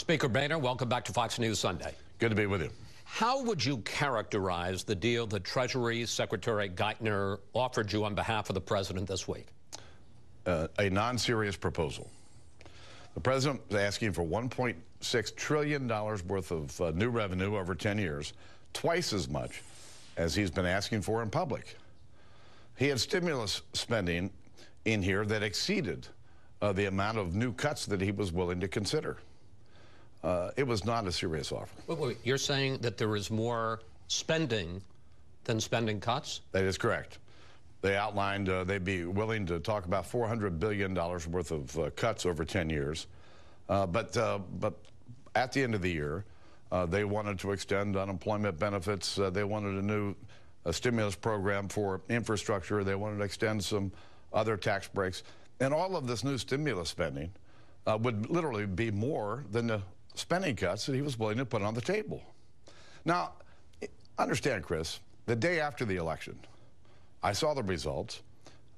Speaker Boehner, welcome back to Fox News Sunday. Good to be with you. How would you characterize the deal that Treasury Secretary Boehner offered you on behalf of the president this week? A non-serious proposal. The president is asking for $1.6 trillion worth of new revenue over 10 years, twice as much as he's been asking for in public. He had stimulus spending in here that exceeded the amount of new cuts that he was willing to consider. It was not a serious offer. Wait, you're saying that there is more spending than spending cuts? That is correct. They outlined they'd be willing to talk about $400 billion worth of cuts over 10 years. But at the end of the year, they wanted to extend unemployment benefits. They wanted a new stimulus program for infrastructure. They wanted to extend some other tax breaks. And all of this new stimulus spending would literally be more than the spending cuts that he was willing to put on the table. Now, understand, Chris, the day after the election, I saw the results.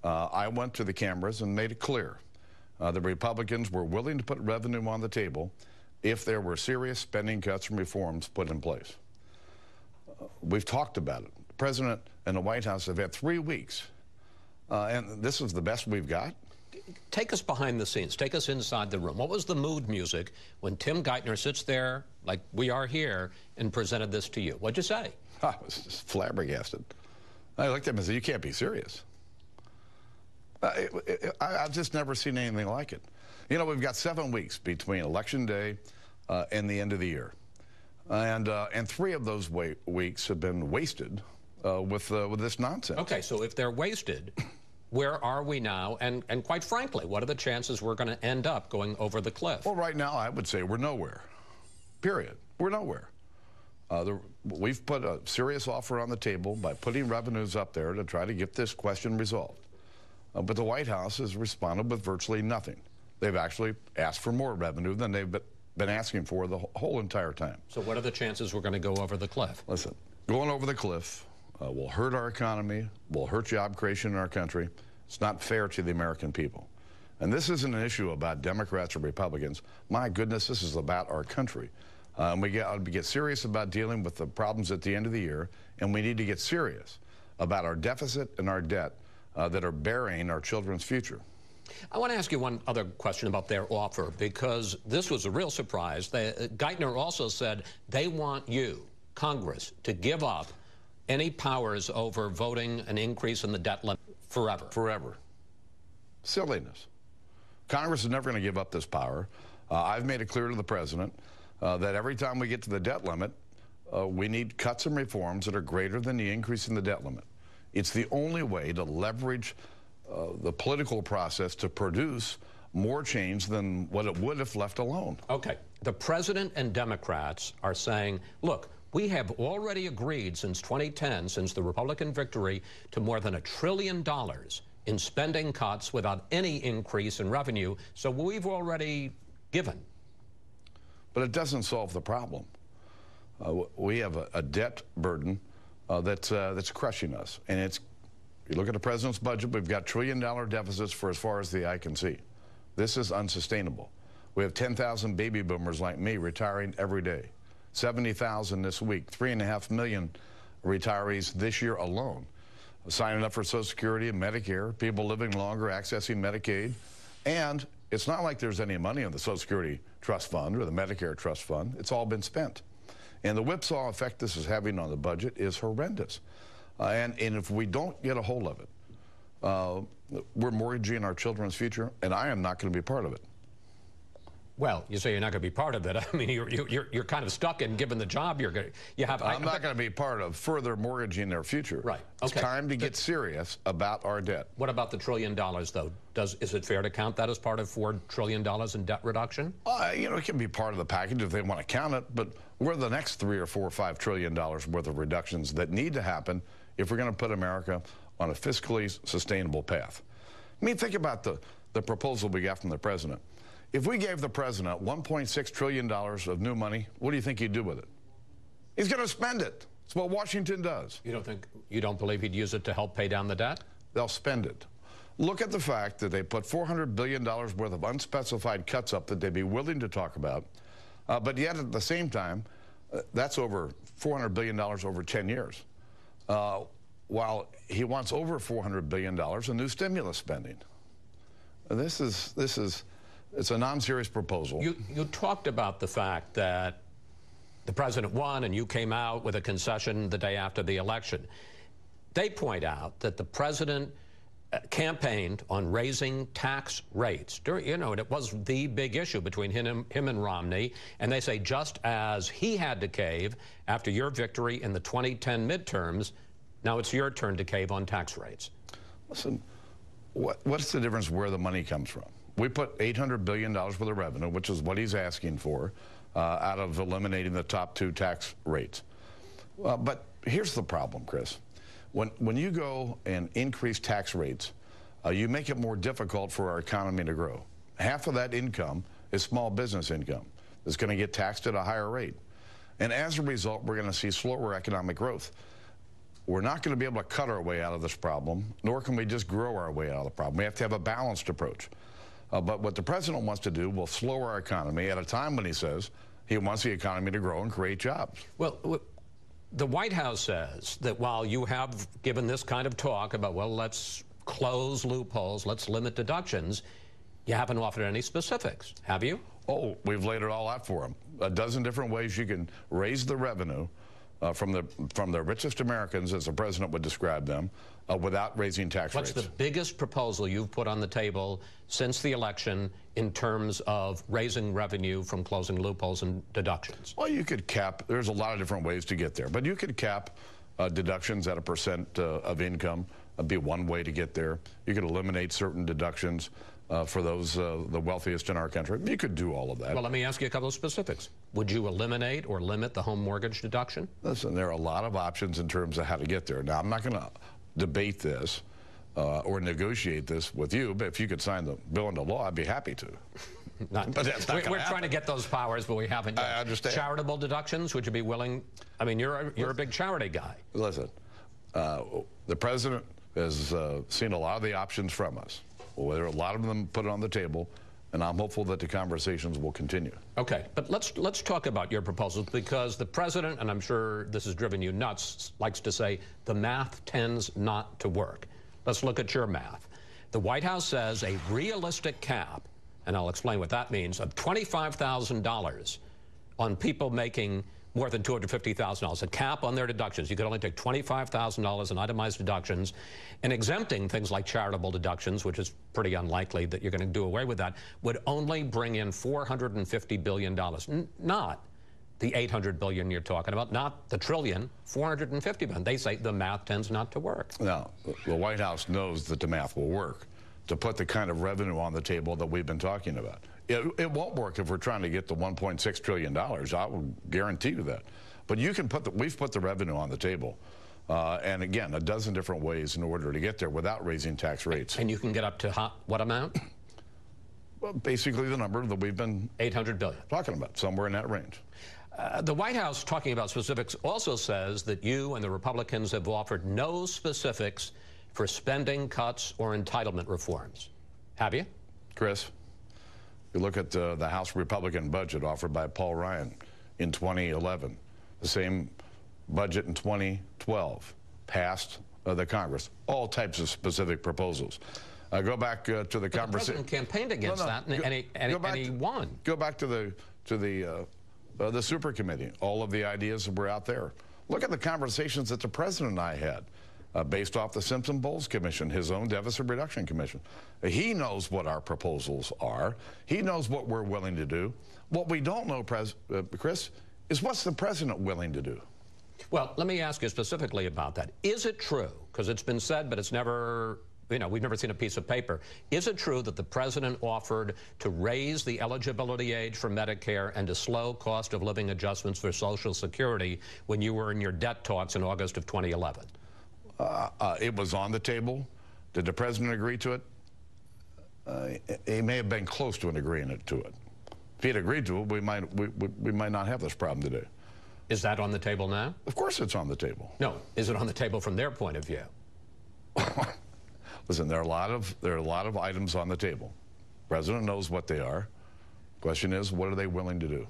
I went to the cameras and made it clear the Republicans were willing to put revenue on the table if there were serious spending cuts and reforms put in place. We've talked about it. The president and the White House have had 3 weeks, and this is the best we've got. Take us behind the scenes. Take us inside the room. What was the mood music when Tim Geithner sits there, like we are here, and presented this to you? What'd you say? I was just flabbergasted. I looked at him and said, "You can't be serious." I've just never seen anything like it. You know, we've got 7 weeks between Election Day and the end of the year. And 3 of those weeks have been wasted with this nonsense. Okay, so if they're wasted, where are we now? And quite frankly, what are the chances we're going to end up going over the cliff? Well, right now, I would say we're nowhere. Period. We're nowhere. We've put a serious offer on the table by putting revenues up there to try to get this question resolved. But the White House has responded with virtually nothing. They've actually asked for more revenue than they've been asking for the whole entire time. So what are the chances we're going to go over the cliff? Listen, going over the cliff will hurt our economy, will hurt job creation in our country. It's not fair to the American people. And this isn't an issue about Democrats or Republicans. My goodness, this is about our country. We got to get serious about dealing with the problems at the end of the year, and we need to get serious about our deficit and our debt that are burying our children's future. I want to ask you one other question about their offer, because this was a real surprise. Geithner also said they want you, Congress, to give up any powers over voting an increase in the debt limit forever. Forever. Silliness. Congress is never going to give up this power. I've made it clear to the president that every time we get to the debt limit, we need cuts and reforms that are greater than the increase in the debt limit. It's the only way to leverage the political process to produce more change than what it would if left alone. Okay. The president and Democrats are saying, look, we have already agreed since 2010, since the Republican victory, to more than $1 trillion in spending cuts without any increase in revenue, so we've already given. But it doesn't solve the problem. We have a debt burden that's crushing us. And you look at the president's budget, we've got $1 trillion deficits for as far as the eye can see. This is unsustainable. We have 10,000 baby boomers like me retiring every day. 70,000 this week, 3.5 million retirees this year alone, signing up for Social Security and Medicare, people living longer, accessing Medicaid. And it's not like there's any money in the Social Security Trust Fund or the Medicare Trust Fund. It's all been spent. And the whipsaw effect this is having on the budget is horrendous. And if we don't get a hold of it, we're mortgaging our children's future, and I am not going to be part of it. Well, you say you're not going to be part of it. I mean, you're kind of stuck in given the job you're going to. You have. I'm not going to be part of further mortgaging their future. Right. Okay. It's time to get serious about our debt. What about the $1 trillion, though? Is it fair to count that as part of $4 trillion in debt reduction? You know, it can be part of the package if they want to count it, but we're the next $3 or $4 or $5 trillion worth of reductions that need to happen if we're going to put America on a fiscally sustainable path. I mean, think about the proposal we got from the president. If we gave the president $1.6 trillion of new money, what do you think he'd do with it? He's going to spend it. It's what Washington does. You don't believe he'd use it to help pay down the debt? They'll spend it. Look at the fact that they put $400 billion worth of unspecified cuts up that they'd be willing to talk about But yet at the same time, that's over $400 billion over 10 years. While he wants over $400 billion in new stimulus spending. It's a non-serious proposal. You talked about the fact that the president won and you came out with a concession the day after the election. They point out that the president campaigned on raising tax rates. And it was the big issue between him and Romney. And they say just as he had to cave after your victory in the 2010 midterms, now it's your turn to cave on tax rates. Listen, what's the difference where the money comes from? We put $800 billion worth of revenue, which is what he's asking for, out of eliminating the top 2 tax rates. But here's the problem, Chris. When you go and increase tax rates, you make it more difficult for our economy to grow. Half of that income is small business income. It's going to get taxed at a higher rate. And as a result, we're going to see slower economic growth. We're not going to be able to cut our way out of this problem, nor can we just grow our way out of the problem. We have to have a balanced approach. But what the president wants to do will slow our economy at a time when he says he wants the economy to grow and create jobs. Well, the White House says that while you have given this kind of talk about, well, let's close loopholes, let's limit deductions, you haven't offered any specifics, have you? Oh, we've laid it all out for him. A dozen different ways you can raise the revenue from the richest Americans, as the president would describe them, without raising tax rates. What's the biggest proposal you've put on the table since the election in terms of raising revenue from closing loopholes and deductions? Well, you could cap, there's a lot of different ways to get there, but you could cap deductions at a % of income. That'd be one way to get there. You could eliminate certain deductions for those the wealthiest in our country. You could do all of that. Well, let me ask you a couple of specifics. Would you eliminate or limit the home mortgage deduction? Listen, there are a lot of options in terms of how to get there. Now, I'm not going to debate this or negotiate this with you, but if you could sign the bill into law, I'd be happy to. But that's not we're trying to get those powers, but we haven't yet. I understand. Charitable deductions, would you be willing? I mean, you're a big charity guy. Listen, the president has seen a lot of the options from us. Well, there are a lot of them put on the table, and I'm hopeful that the conversations will continue. Okay, but let's talk about your proposals, because the president, and I'm sure this has driven you nuts, likes to say the math tends not to work. Let's look at your math. The White House says a realistic cap, and I'll explain what that means, of $25,000 on people making more than $250,000, a cap on their deductions. You could only take $25,000 in itemized deductions, and exempting things like charitable deductions, which is pretty unlikely that you're going to do away with that, would only bring in $450 billion. Not the $800 billion you're talking about, not the trillion, $450 billion. They say the math tends not to work. Now, the White House knows that the math will work to put the kind of revenue on the table that we've been talking about. It won't work if we're trying to get the $1.6 trillion. I will guarantee you that. But you can we've put the revenue on the table. And again, a dozen different ways in order to get there without raising tax rates. And you can get up to what amount? Well, basically the number that we've been $800 billion. Talking about, somewhere in that range. The White House, talking about specifics, also says that you and the Republicans have offered no specifics for spending cuts or entitlement reforms. Have you? Chris, you look at the House Republican budget offered by Paul Ryan in 2011, the same budget in 2012, passed the Congress, all types of specific proposals. Go back to the conversation. The president campaigned against that, and he won. Go back to the super committee. All of the ideas were out there. Look at the conversations that the president and I had. Based off the Simpson-Bowles Commission, his own deficit reduction commission. He knows what our proposals are. He knows what we're willing to do. What we don't know, Chris, is what's the president willing to do? Well, let me ask you specifically about that. Is it true, because it's been said, but it's never, we've never seen a piece of paper. Is it true that the president offered to raise the eligibility age for Medicare and to slow cost of living adjustments for Social Security when you were in your debt talks in August of 2011? It was on the table. Did the president agree to it? He may have been close to agreeing to it. If he had agreed to it, we might not have this problem today. Is that on the table now? Of course it's on the table. No. Is it on the table from their point of view? Listen, there are a lot of items on the table. The president knows what they are. Question is, what are they willing to do?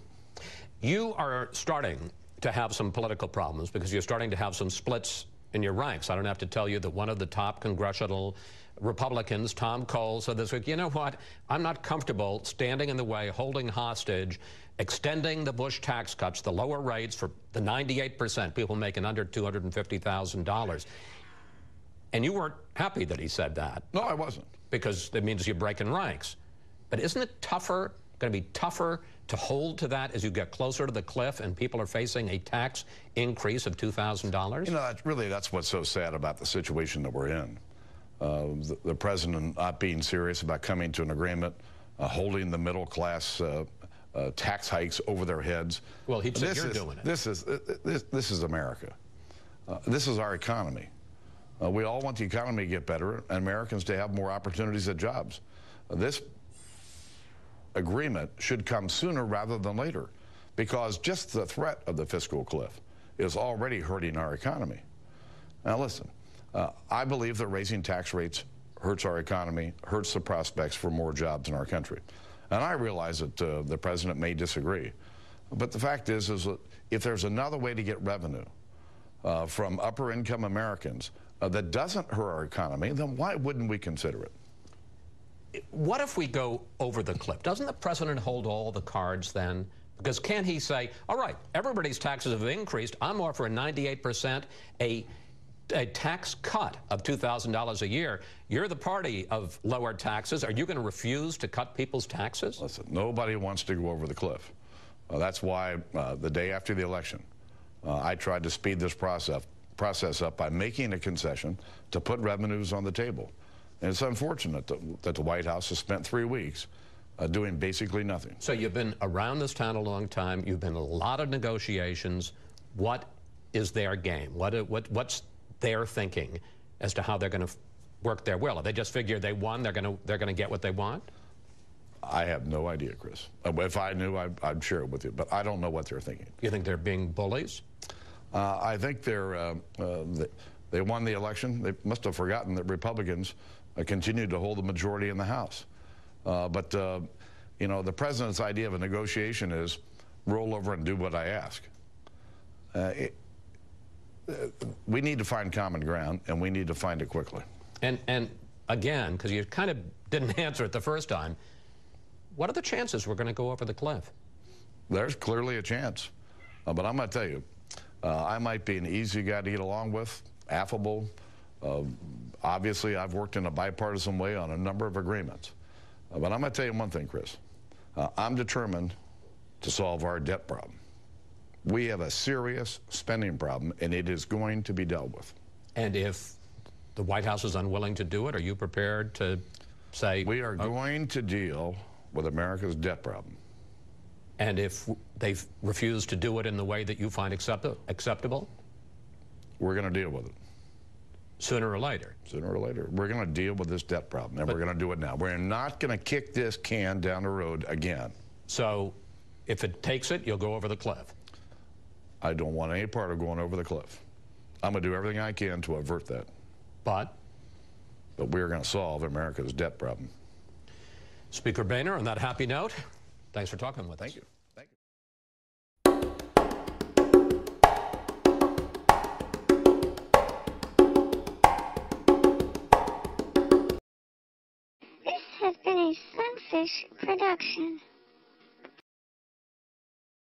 You are starting to have some political problems because you're starting to have some splits in your ranks. I don't have to tell you that one of the top congressional Republicans, Tom Cole, said this week, you know what, I'm not comfortable standing in the way, holding hostage, extending the Bush tax cuts, the lower rates for the 98% people making under $250,000. And you weren't happy that he said that. No, I wasn't. Because it means you're breaking ranks. But isn't it tougher, going to be tougher to hold to that as you get closer to the cliff and people are facing a tax increase of $2,000? You know, that's what's so sad about the situation that we're in. The president not being serious about coming to an agreement, holding the middle class tax hikes over their heads. Well, he said you're doing it. This is America. This is our economy. We all want the economy to get better and Americans to have more opportunities at jobs. This agreement should come sooner rather than later, because just the threat of the fiscal cliff is already hurting our economy. Now listen, I believe that raising tax rates hurts our economy, hurts the prospects for more jobs in our country. And I realize that the president may disagree, but the fact is that if there's another way to get revenue from upper income Americans that doesn't hurt our economy, then why wouldn't we consider it? What if we go over the cliff? Doesn't the president hold all the cards then? Because can't he say, all right, everybody's taxes have increased. I'm offering 98%, a tax cut of $2,000 a year. You're the party of lower taxes. Are you going to refuse to cut people's taxes? Listen, nobody wants to go over the cliff. That's why the day after the election, I tried to speed this process up by making a concession to put revenues on the table. And it's unfortunate that the White House has spent 3 weeks doing basically nothing. So you've been around this town a long time. You've been in a lot of negotiations. What is their game? What's their thinking as to how they're going to work their will? If they just figure they won, they're going to get what they want? I have no idea, Chris. If I knew, I'd share it with you. But I don't know what they're thinking. You think they're being bullies? I think they won the election. They must have forgotten that Republicans continued to hold the majority in the House. But you know, the president's idea of a negotiation is roll over and do what I ask. We need to find common ground, and we need to find it quickly. And again, because you kind of didn't answer it the first time, what are the chances we're going to go over the cliff? There's clearly a chance. But I'm going to tell you, I might be an easy guy to get along with, affable. Obviously, I've worked in a bipartisan way on a number of agreements. But I'm going to tell you one thing, Chris. I'm determined to solve our debt problem. We have a serious spending problem, and it is going to be dealt with. And if the White House is unwilling to do it, are you prepared to say... We are going to deal with America's debt problem. And if they refuse to do it in the way that you find acceptable? We're going to deal with it. Sooner or later? Sooner or later. We're going to deal with this debt problem, and we're going to do it now. We're not going to kick this can down the road again. So if it takes it, you'll go over the cliff? I don't want any part of going over the cliff. I'm going to do everything I can to avert that. But we're going to solve America's debt problem. Speaker Boehner, on that happy note, thanks for talking with us. Thank you. Thank you. This has been a Sunfish production.